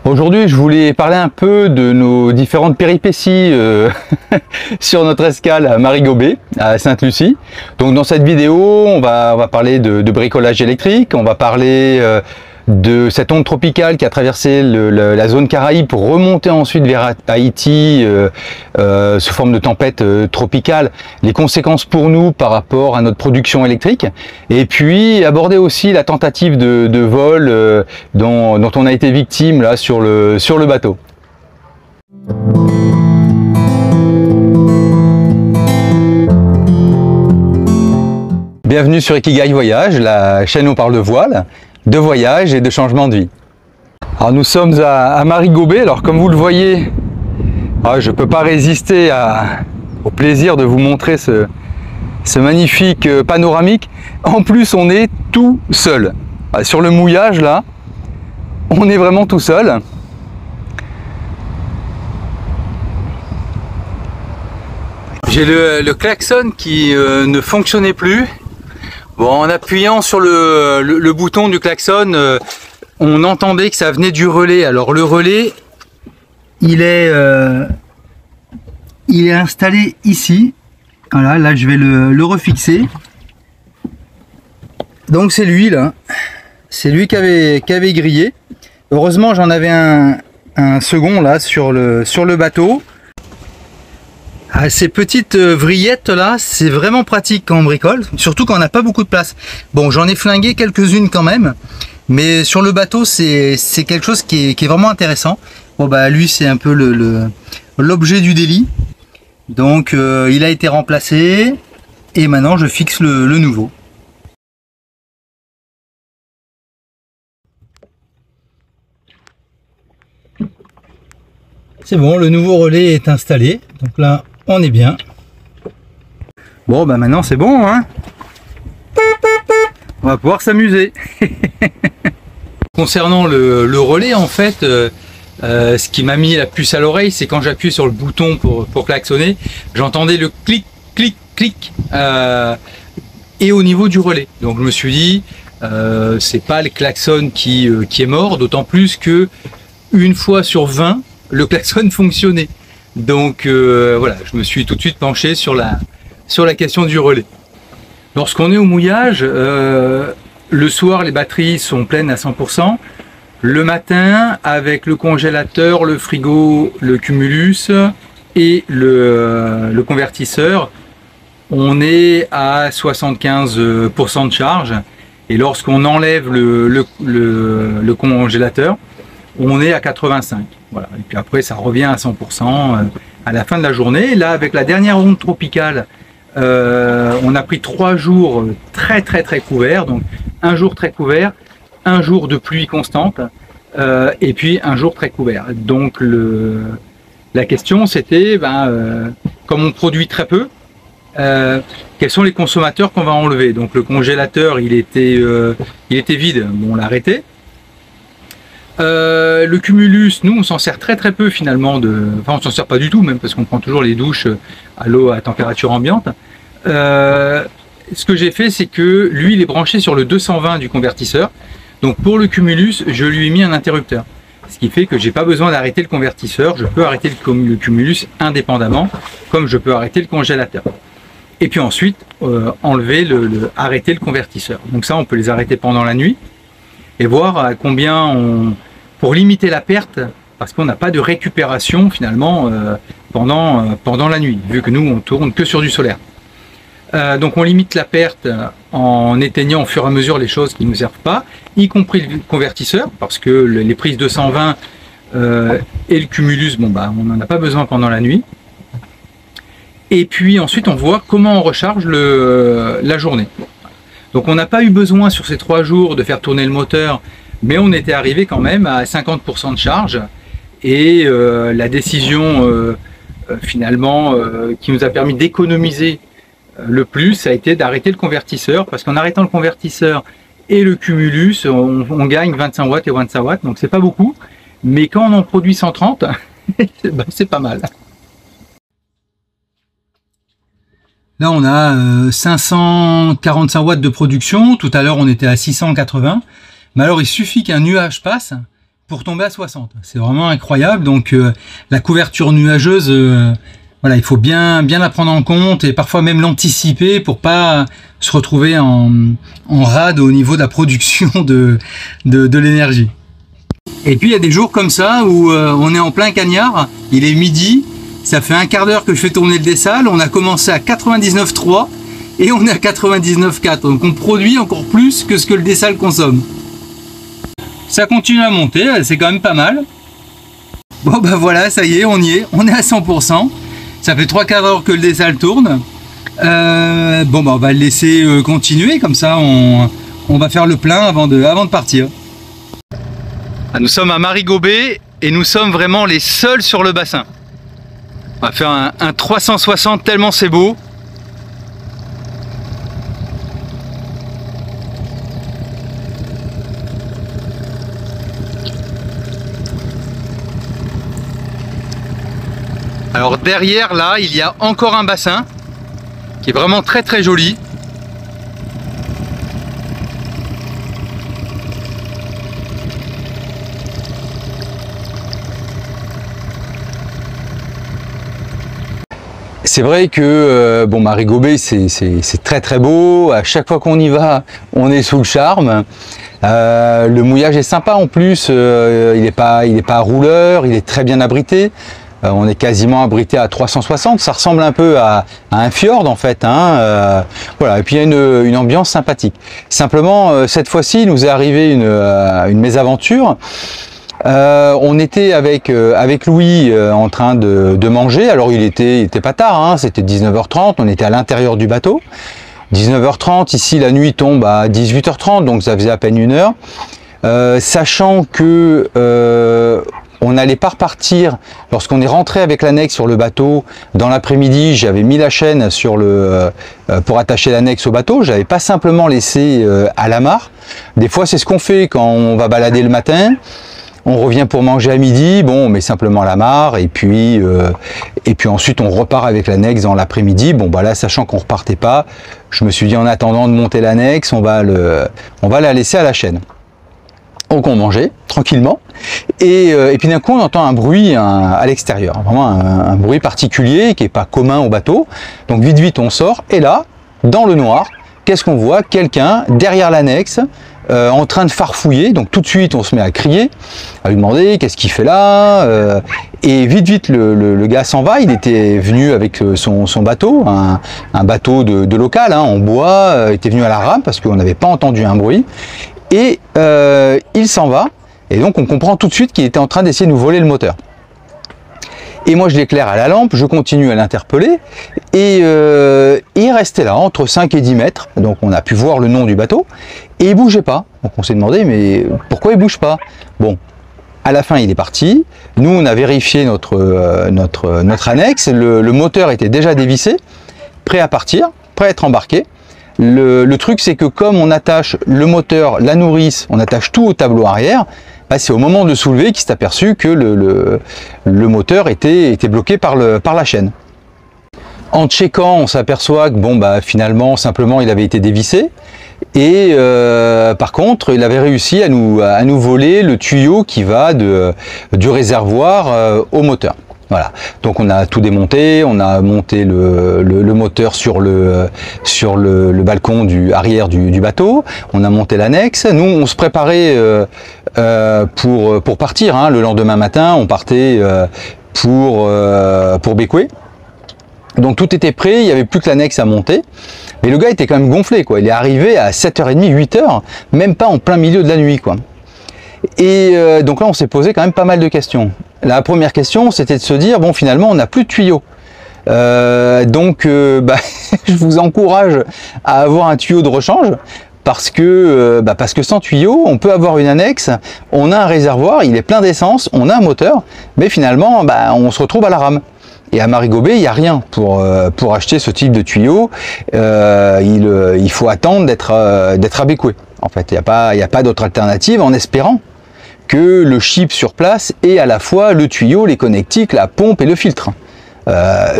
Aujourd'hui, je voulais parler un peu de nos différentes péripéties sur notre escale à Marigobé, à Sainte-Lucie. Donc dans cette vidéo, on va parler de bricolage électrique, on va parler de cette onde tropicale qui a traversé la zone Caraïbe pour remonter ensuite vers Haïti sous forme de tempête tropicale, les conséquences pour nous par rapport à notre production électrique, et puis aborder aussi la tentative de vol dont on a été victime là sur le bateau. Bienvenue sur Ikigai Voyage, la chaîne où on parle de voile, de voyage et de changement de vie. Alors nous sommes à Marigobé. Alors comme vous le voyez, je ne peux pas résister au plaisir de vous montrer ce magnifique panoramique. En plus on est tout seul. Sur le mouillage là, on est vraiment tout seul. J'ai le klaxon qui ne fonctionnait plus. Bon, en appuyant sur le bouton du klaxon, on entendait que ça venait du relais. Alors le relais, il est installé ici. Voilà, là je vais le refixer. Donc c'est lui là. C'est lui qui avait grillé. Heureusement j'en avais un second là sur le bateau. Ces petites vrillettes là, c'est vraiment pratique quand on bricole, surtout quand on n'a pas beaucoup de place. Bon, j'en ai flingué quelques-unes quand même, mais sur le bateau c'est quelque chose qui est vraiment intéressant. Bon bah lui c'est un peu l'objet du délit. Donc il a été remplacé et maintenant je fixe le nouveau. C'est bon, le nouveau relais est installé, donc là on est bien. Bon bah maintenant c'est bon, hein. On va pouvoir s'amuser. Concernant le relais, en fait, ce qui m'a mis la puce à l'oreille, c'est quand j'appuie sur le bouton pour klaxonner, j'entendais le clic, clic, clic, et au niveau du relais. Donc je me suis dit, c'est pas le klaxon qui est mort, d'autant plus que une fois sur 20, le klaxon fonctionnait. Donc voilà, je me suis tout de suite penché sur la question du relais. Lorsqu'on est au mouillage, le soir les batteries sont pleines à 100%. Le matin, avec le congélateur, le frigo, le cumulus et le convertisseur, on est à 75% de charge. Et lorsqu'on enlève le congélateur, on est à 85. Voilà. Et puis après ça revient à 100% à la fin de la journée. Là avec la dernière onde tropicale, on a pris 3 jours très couverts. Donc un jour très couvert, un jour de pluie constante et puis un jour très couvert. Donc la question c'était, comme on produit très peu, quels sont les consommateurs qu'on va enlever. Donc le congélateur il était vide, bon, on l'a arrêté. Le cumulus, nous on s'en sert très peu finalement, enfin on s'en sert pas du tout même parce qu'on prend toujours les douches à l'eau à température ambiante. Ce que j'ai fait c'est que lui il est branché sur le 220 du convertisseur, donc pour le cumulus je lui ai mis un interrupteur, ce qui fait que j'ai pas besoin d'arrêter le convertisseur, je peux arrêter le cumulus indépendamment comme je peux arrêter le congélateur. Et puis ensuite enlever arrêter le convertisseur. Donc ça on peut les arrêter pendant la nuit et voir à combien pour limiter la perte, parce qu'on n'a pas de récupération finalement pendant la nuit, vu que nous on tourne que sur du solaire. Donc on limite la perte en éteignant au fur et à mesure les choses qui ne nous servent pas, y compris le convertisseur, parce que les prises 220 et le cumulus, bon on n'en a pas besoin pendant la nuit. Et puis ensuite on voit comment on recharge la journée. Donc on n'a pas eu besoin sur ces 3 jours de faire tourner le moteur, mais on était arrivé quand même à 50% de charge. Et la décision finalement qui nous a permis d'économiser le plus, ça a été d'arrêter le convertisseur, parce qu'en arrêtant le convertisseur et le cumulus, on gagne 25 watts et 25 watts, donc c'est pas beaucoup, mais quand on en produit 130, c'est pas mal. Là, on a 545 watts de production. Tout à l'heure, on était à 680. Mais alors, il suffit qu'un nuage passe pour tomber à 60. C'est vraiment incroyable. Donc la couverture nuageuse, voilà, il faut bien la prendre en compte et parfois même l'anticiper pour pas se retrouver en rade au niveau de la production de l'énergie. Et puis il y a des jours comme ça où on est en plein cagnard, il est midi, ça fait un quart d'heure que je fais tourner le dessal, on a commencé à 99,3 et on est à 99,4, donc on produit encore plus que ce que le dessal consomme. Ça continue à monter, c'est quand même pas mal. Bon bah voilà, ça y est, on est à 100%. Ça fait 3 quarts d'heure que le dessal tourne. Bon bah on va le laisser continuer, comme ça on va faire le plein avant de partir. Nous sommes à Marigobé et nous sommes vraiment les seuls sur le bassin. On va faire un 360 tellement c'est beau. Alors derrière là, il y a encore un bassin qui est vraiment très très joli. C'est vrai que bon, Marigobé c'est très très beau. À chaque fois qu'on y va, on est sous le charme. Le mouillage est sympa en plus. Il n'est pas rouleur, il est très bien abrité. On est quasiment abrité à 360, ça ressemble un peu à un fjord en fait, hein. Voilà, et puis il y a une ambiance sympathique. Simplement, cette fois-ci, il nous est arrivé une mésaventure. On était avec Louis en train de manger, alors il était pas tard, hein, c'était 19h30, on était à l'intérieur du bateau. 19h30, ici la nuit tombe à 18h30, donc ça faisait à peine 1 heure. Sachant que on n'allait pas repartir lorsqu'on est rentré avec l'annexe sur le bateau. Dans l'après-midi, j'avais mis la chaîne sur pour attacher l'annexe au bateau. J'avais pas simplement laissé à l'amarre. Des fois, c'est ce qu'on fait quand on va balader le matin. On revient pour manger à midi, bon, on met simplement l'amarre et puis ensuite on repart avec l'annexe dans l'après-midi. Bon, bah là, sachant qu'on repartait pas, je me suis dit en attendant de monter l'annexe, on va la laisser à la chaîne. Donc on mangeait tranquillement et puis d'un coup on entend un bruit à l'extérieur, vraiment un bruit particulier qui est pas commun au bateau. Donc vite on sort et là, dans le noir, qu'est-ce qu'on voit? Quelqu'un derrière l'annexe en train de farfouiller. Donc tout de suite on se met à crier, à lui demander qu'est-ce qu'il fait là, et vite le gars s'en va. Il était venu avec son bateau, un bateau de local, hein, en bois, était venu à la rame parce qu'on n'avait pas entendu un bruit. Et il s'en va, et donc on comprend tout de suite qu'il était en train d'essayer de nous voler le moteur. Et moi je l'éclaire à la lampe, je continue à l'interpeller, et il restait là, entre 5 et 10 mètres, donc on a pu voir le nom du bateau, et il bougeait pas. Donc on s'est demandé, mais pourquoi il bouge pas? Bon, à la fin il est parti, nous on a vérifié notre annexe, le moteur était déjà dévissé, prêt à partir, prêt à être embarqué. Le truc c'est que comme on attache le moteur, la nourrice, on attache tout au tableau arrière, bah, c'est au moment de soulever qu'il s'est aperçu que le moteur était bloqué par la chaîne. En checkant, on s'aperçoit que bon bah finalement simplement il avait été dévissé et par contre il avait réussi à nous voler le tuyau qui va du réservoir au moteur. Voilà, donc on a tout démonté, on a monté le moteur sur le balcon arrière du bateau, on a monté l'annexe. Nous on se préparait pour partir, hein. Le lendemain matin on partait pour Bécoué. Donc tout était prêt, il n'y avait plus que l'annexe à monter. Mais le gars était quand même gonflé, quoi. Il est arrivé à 7h30, 8h, même pas en plein milieu de la nuit, quoi. Et donc là on s'est posé quand même pas mal de questions. La première question c'était de se dire, bon finalement on n'a plus de tuyau. Donc je vous encourage à avoir un tuyau de rechange. Parce que sans tuyau, on peut avoir une annexe, on a un réservoir, il est plein d'essence, on a un moteur, mais finalement on se retrouve à la rame. Et à Marigobé, il n'y a rien pour acheter ce type de tuyau. Il faut attendre d'être à Bécoué. En fait, il n'y a pas d'autre alternative, en espérant que le chip sur place ait à la fois le tuyau, les connectiques, la pompe et le filtre.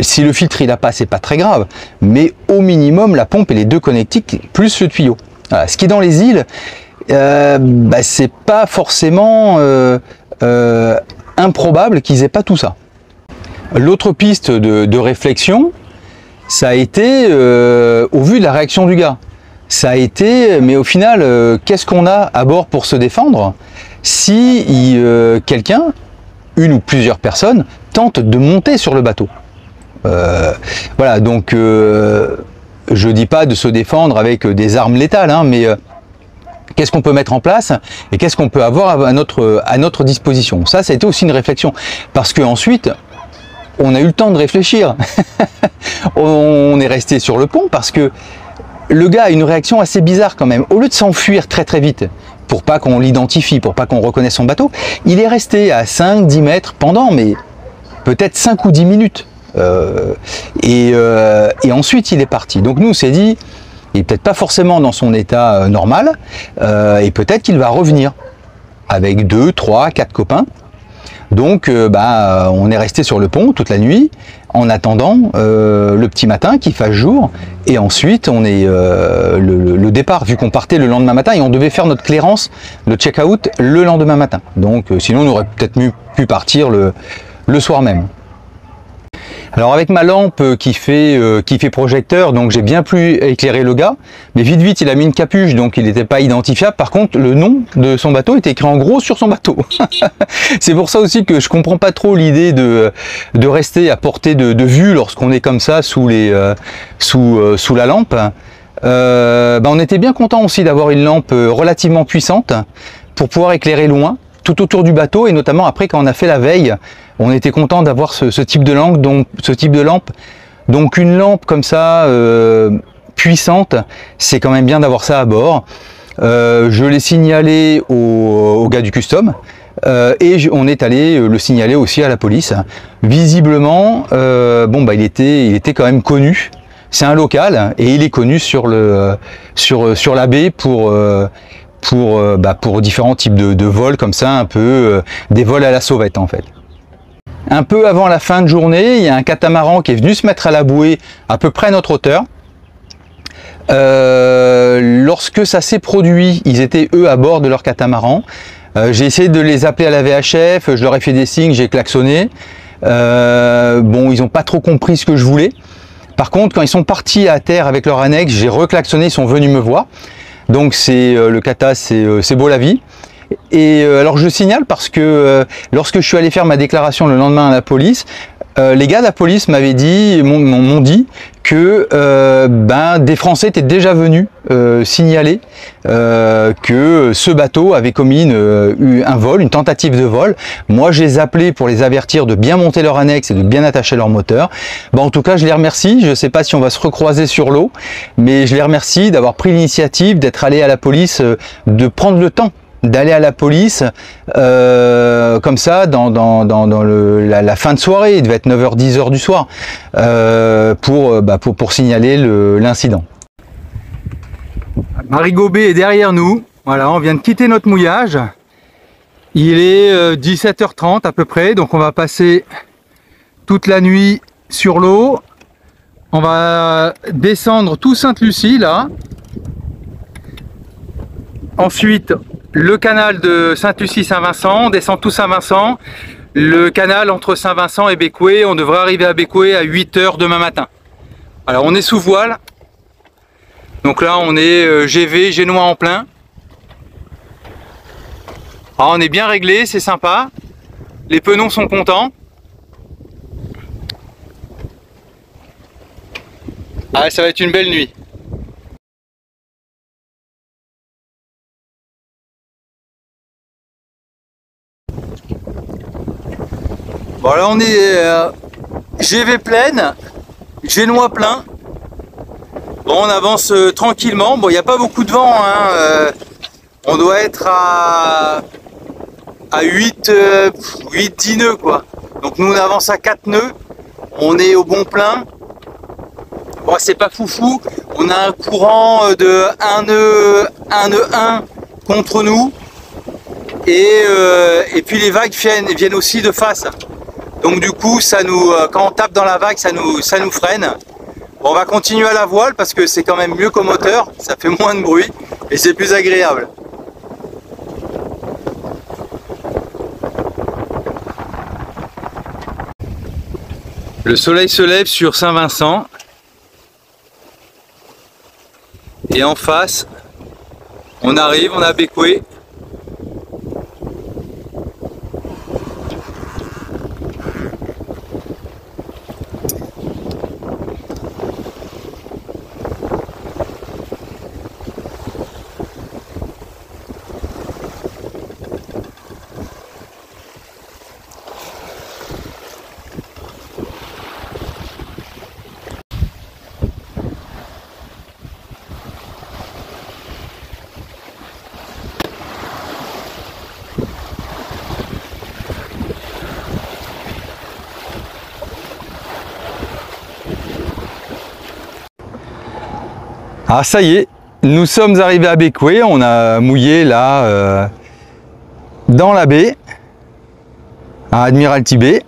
Si le filtre il n'a pas, c'est pas très grave, mais au minimum la pompe et les 2 connectiques plus le tuyau. Voilà. Ce qui est dans les îles, c'est pas forcément improbable qu'ils aient pas tout ça. L'autre piste de réflexion, ça a été, au vu de la réaction du gars, ça a été, mais au final, qu'est-ce qu'on a à bord pour se défendre si quelqu'un, une ou plusieurs personnes, tentent de monter sur le bateau? Voilà, donc je dis pas de se défendre avec des armes létales, hein, mais qu'est-ce qu'on peut mettre en place et qu'est-ce qu'on peut avoir à notre disposition? Ça a été aussi une réflexion, parce que ensuite, on a eu le temps de réfléchir. On est resté sur le pont parce que le gars a une réaction assez bizarre quand même. Au lieu de s'enfuir très très vite, pour pas qu'on l'identifie, pour pas qu'on reconnaisse son bateau, il est resté à 5-10 mètres pendant, mais peut-être 5 ou 10 minutes. Et ensuite il est parti. Donc nous on s'est dit, il est peut-être pas forcément dans son état normal, et peut-être qu'il va revenir avec 2, 3, 4 copains. Donc on est resté sur le pont toute la nuit en attendant le petit matin qu'il fasse jour, et ensuite on est le départ, vu qu'on partait le lendemain matin et on devait faire notre clairance, le check-out le lendemain matin. Donc sinon on aurait peut-être pu partir le soir même. Alors avec ma lampe qui fait projecteur, donc j'ai bien pu éclairer le gars, mais vite il a mis une capuche, donc il n'était pas identifiable. Par contre le nom de son bateau était écrit en gros sur son bateau. C'est pour ça aussi que je comprends pas trop l'idée de rester à portée de vue lorsqu'on est comme ça sous la lampe. On était bien content aussi d'avoir une lampe relativement puissante pour pouvoir éclairer loin, tout autour du bateau, et notamment après quand on a fait la veille, on était content d'avoir ce type de lampe. Donc une lampe comme ça puissante, c'est quand même bien d'avoir ça à bord. Je l'ai signalé au gars du custom, et on est allé le signaler aussi à la police. Visiblement, il était quand même connu. C'est un local et il est connu sur la baie pour différents types de vols comme ça, un peu des vols à la sauvette en fait. Un peu avant la fin de journée, il y a un catamaran qui est venu se mettre à la bouée à peu près à notre hauteur. Lorsque ça s'est produit, ils étaient eux à bord de leur catamaran. J'ai essayé de les appeler à la VHF, je leur ai fait des signes, j'ai klaxonné. Ils n'ont pas trop compris ce que je voulais. Par contre, quand ils sont partis à terre avec leur annexe, j'ai reclaxonné, ils sont venus me voir. Donc le kata, c'est beau la vie. Et alors je signale parce que lorsque je suis allé faire ma déclaration le lendemain à la police, les gars de la police m'ont dit que des Français étaient déjà venus signaler que ce bateau avait commis un vol, une tentative de vol. Moi je les appelais pour les avertir de bien monter leur annexe et de bien attacher leur moteur. En tout cas je les remercie, je ne sais pas si on va se recroiser sur l'eau, mais je les remercie d'avoir pris l'initiative, d'être allé à la police, de prendre le temps d'aller à la police comme ça dans la fin de soirée, il devait être 9h 10h du soir, pour signaler l'incident. Marigot-Bay est derrière nous. Voilà, on vient de quitter notre mouillage. Il est 17h30 à peu près, donc on va passer toute la nuit sur l'eau. On va descendre tout Sainte-Lucie là. Ensuite le canal de Sainte-Lucie-Saint-Vincent, on descend tout Saint-Vincent, le canal entre Saint-Vincent et Bécoué, on devrait arriver à Bécoué à 8h demain matin. Alors on est sous voile, donc là on est GV, génois en plein. Alors on est bien réglé, c'est sympa, les penons sont contents. Ah, ça va être une belle nuit. Bon là on est GV pleine, génois plein. Bon on avance tranquillement, bon il n'y a pas beaucoup de vent, hein. On doit être à 8-10 nœuds quoi. Donc nous on avance à 4 nœuds, on est au bon plein. Bon c'est pas foufou, on a un courant de 1 nœud 1 contre nous. Et puis les vagues viennent aussi de face. Donc du coup, quand on tape dans la vague, ça nous freine. Bon, on va continuer à la voile parce que c'est quand même mieux qu'au moteur, ça fait moins de bruit et c'est plus agréable. Le soleil se lève sur Saint-Vincent. Et en face, on arrive, on a Bécoué. Ah ça y est, nous sommes arrivés à Bécoué, on a mouillé là dans la baie, à Admiralty Bay.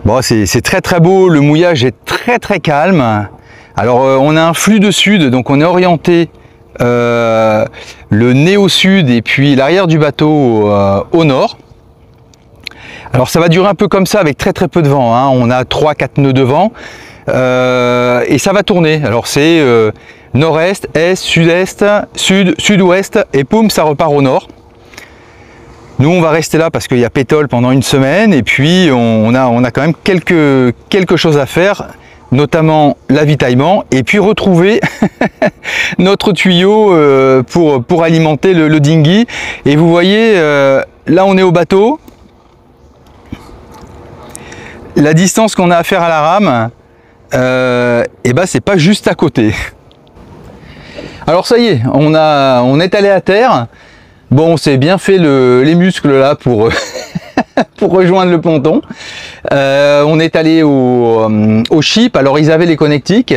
Bon, c'est très très beau, le mouillage est très calme. Alors on a un flux de sud, donc on est orienté le nez au sud et puis l'arrière du bateau au nord. Alors ça va durer un peu comme ça avec très peu de vent, hein. On a 3-4 nœuds de vent. Et ça va tourner, alors c'est nord-est, est, sud-est, sud, sud-ouest et poum, ça repart au nord. Nous on va rester là parce qu'il y a pétole pendant une semaine et puis on a quand même quelque chose à faire, notamment l'avitaillement et puis retrouver notre tuyau pour alimenter le dinghy. Et vous voyez, là on est au bateau, la distance qu'on a à faire à la rame, et ben c'est pas juste à côté. Alors ça y est, on est allé à terre. Bon, on s'est bien fait les muscles là pour pour rejoindre le ponton. On est allé au ship. Alors ils avaient les connectiques,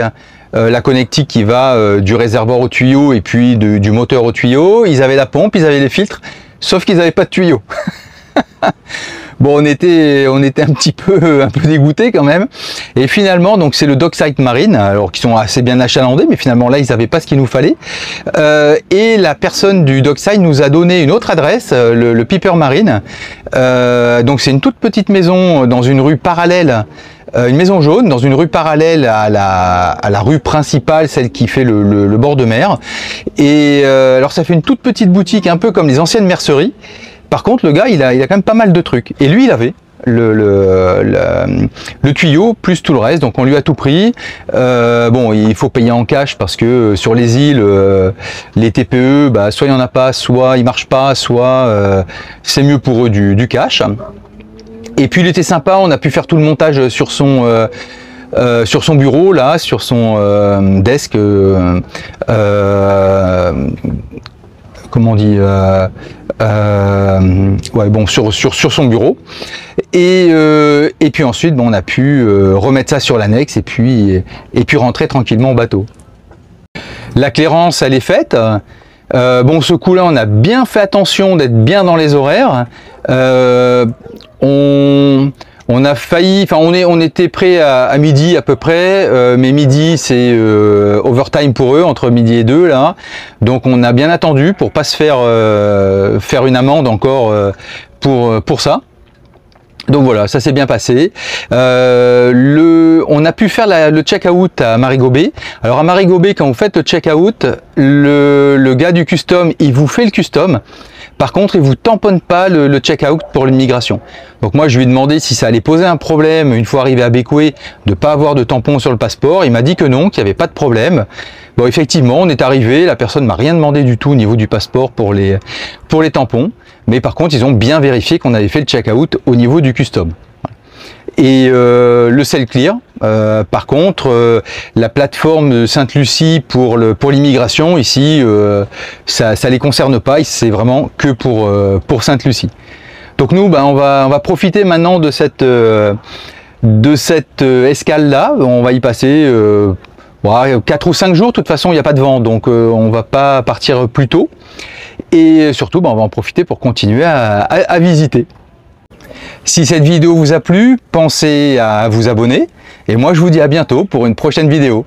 la connectique qui va du réservoir au tuyau et puis du moteur au tuyau. Ils avaient la pompe, ils avaient les filtres, sauf qu'ils n'avaient pas de tuyau. Bon, on était un peu dégoûtés quand même. Et finalement, donc c'est le Dockside Marine, alors qui sont assez bien achalandés, mais finalement là ils n'avaient pas ce qu'il nous fallait. Et la personne du Dockside nous a donné une autre adresse, le Piper Marine. Donc c'est une toute petite maison dans une rue parallèle, une maison jaune dans une rue parallèle à la rue principale, celle qui fait le bord de mer. Et alors ça fait une toute petite boutique, un peu comme les anciennes merceries. Par contre, le gars, il a quand même pas mal de trucs. Et lui, il avait le tuyau plus tout le reste, donc on lui a tout pris. Bon, il faut payer en cash parce que sur les îles, les TPE, bah, soit il n'y en a pas, soit ils marchent pas, soit c'est mieux pour eux du cash. Et puis il était sympa, on a pu faire tout le montage sur son bureau, là, sur son desk. Comment on dit, ouais, bon, sur son bureau. Et puis ensuite, bon, on a pu remettre ça sur l'annexe et puis rentrer tranquillement au bateau. La clairance, elle est faite. Bon, ce coup-là, on a bien fait attention d'être bien dans les horaires. On a failli, enfin on était prêt à midi à peu près, mais midi c'est overtime pour eux, entre midi et 2 là. Donc on a bien attendu pour pas se faire une amende encore pour ça. Donc voilà, ça s'est bien passé. On a pu faire le check-out à Marigot Bay. Alors à Marigot Bay, quand vous faites le check-out, le gars du custom, il vous fait le custom. Par contre, il vous tamponne pas le check-out pour l'immigration. Donc moi, je lui ai demandé si ça allait poser un problème, une fois arrivé à Bécoué, de pas avoir de tampon sur le passeport. Il m'a dit que non, qu'il n'y avait pas de problème. Bon, effectivement, on est arrivé, la personne m'a rien demandé du tout au niveau du passeport pour les tampons. Mais par contre, ils ont bien vérifié qu'on avait fait le check-out au niveau du custom. Et le Cell Clear, par contre, la plateforme de Sainte-Lucie pour l'immigration, ici, ça les concerne pas, c'est vraiment que pour Sainte-Lucie. Donc nous, ben, on va profiter maintenant de cette escale-là. On va y passer 4 ou 5 jours, de toute façon, il n'y a pas de vent, donc on va pas partir plus tôt. Et surtout, ben, on va en profiter pour continuer à visiter. Si cette vidéo vous a plu, pensez à vous abonner. Et moi, je vous dis à bientôt pour une prochaine vidéo.